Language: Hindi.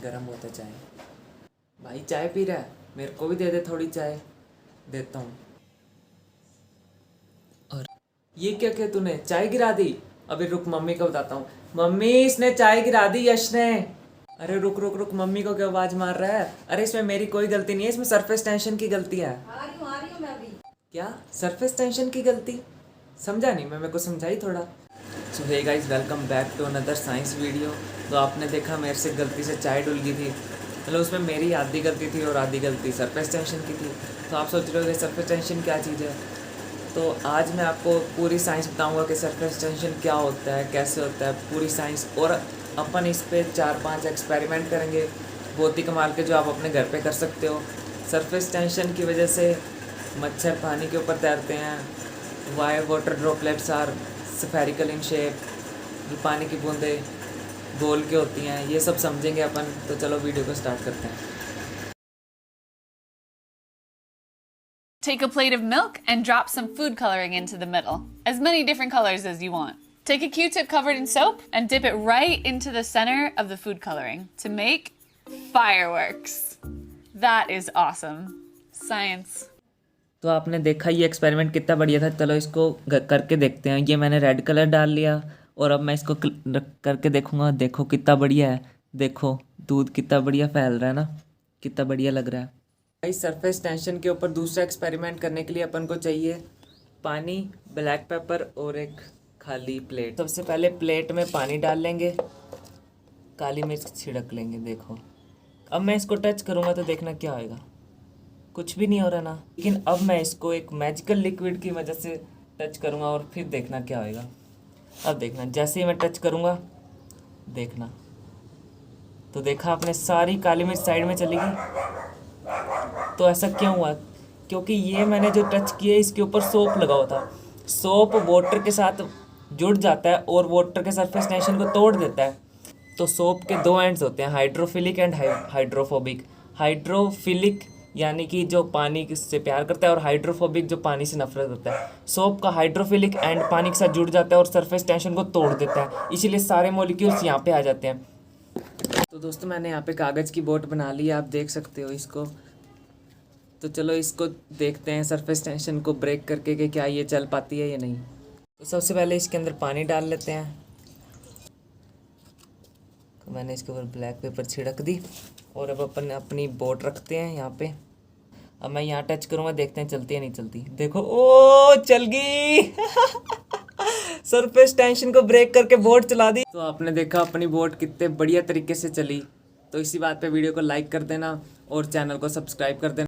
गर्म होता चाय। भाई चाय पी रहा है, मेरे को भी दे दे थोड़ी चाय। देता हूँ। और ये क्या किया तूने, चाय गिरा दी? अभी रुक, मम्मी को बताता हूँ। मम्मी, इसने चाय गिरा दी यश ने। अरे रुक रुक रुक, मम्मी को क्यों आवाज मार रहा है? अरे इसमें मेरी कोई गलती नहीं है, इसमें सरफेस टेंशन की गलती है। आ रही हूँ मैं भी। क्या सरफेस टेंशन की गलती? समझा नहीं मैं, मेरे को समझाई थोड़ा। So hey guys, welcome back to another science video. तो आपने देखा मेरे से गलती से चाय डुल गई थी, मतलब उसमें मेरी आधी गलती थी और आधी गलती सरफेस टेंशन की थी। तो आप सोच रहे हो कि सरफेस टेंशन क्या चीज़ है। तो आज मैं आपको पूरी साइंस बताऊंगा कि सरफेस टेंशन क्या होता है, कैसे होता है, पूरी साइंस। और अपन इस पे 4-5 एक्सपेरिमेंट करेंगे बहुत ही कमाल के, जो आप अपने घर पे कर सकते हो। सरफेस टेंशन की वजह से मच्छर पानी के ऊपर तैरते हैं। Why water droplets are spherical in shape, पानी की बूंदें गोल के होती हैं, ये सब समझेंगे अपन। तो चलो वीडियो को स्टार्ट करते हैं। Take a plate of milk and drop some food coloring into the middle, as many different colors as you want. Take a Q-tip covered in soap and dip it right into the center of the food coloring to make fireworks. That is awesome. Science. तो आपने देखा ये एक्सपेरिमेंट कितना बढ़िया था। चलो इसको करके देखते हैं। ये मैंने रेड कलर डाल लिया और अब मैं इसको करके देखूंगा। देखो कितना बढ़िया है, देखो दूध कितना बढ़िया फैल रहा है ना, कितना बढ़िया लग रहा है। इस सरफेस टेंशन के ऊपर दूसरा एक्सपेरिमेंट करने के लिए अपन को चाहिए पानी, ब्लैक पेपर और एक खाली प्लेट। सबसे पहले प्लेट में पानी डाल लेंगे, काली मिर्च छिड़क लेंगे। देखो अब मैं इसको टच करूँगा तो देखना क्या होएगा, कुछ भी नहीं हो रहा ना। लेकिन अब मैं इसको एक मैजिकल लिक्विड की वजह से टच करूँगा और फिर देखना क्या होएगा। अब देखना, जैसे ही मैं टच करूँगा देखना, तो देखा आपने सारी काली मिर्च साइड में चली गई। तो ऐसा क्यों हुआ? क्योंकि ये मैंने जो टच किया इसके ऊपर सोप लगा हुआ था। सोप वाटर के साथ जुड़ जाता है और वाटर के सरफेस टेंशन को तोड़ देता है। तो सोप के दो एंड्स होते हैं, हाइड्रोफिलिक एंड हाइड्रोफोबिक। हाइड्रोफिलिक यानी कि जो पानी से प्यार करता है और हाइड्रोफोबिक जो पानी से नफरत करता है। सोप का हाइड्रोफिलिक एंड पानी के साथ जुड़ जाता है और सरफेस टेंशन को तोड़ देता है, इसीलिए सारे मॉलिक्यूल्स यहाँ पे आ जाते हैं। तो दोस्तों मैंने यहाँ पे कागज़ की बोट बना ली है, आप देख सकते हो इसको। तो चलो इसको देखते हैं सरफेस टेंशन को ब्रेक करके कि क्या ये चल पाती है या नहीं। तो सबसे पहले इसके अंदर पानी डाल लेते हैं। तो मैंने इसके ऊपर ब्लैक पेपर छिड़क दी और अब अपन अपनी बोट रखते हैं यहाँ पे। अब मैं यहाँ टच करूँगा, देखते हैं चलती है नहीं चलती। देखो, ओ चल गई सरफेस टेंशन को ब्रेक करके बोट चला दी। तो आपने देखा अपनी बोट कितने बढ़िया तरीके से चली। तो इसी बात पे वीडियो को लाइक कर देना और चैनल को सब्सक्राइब कर देना।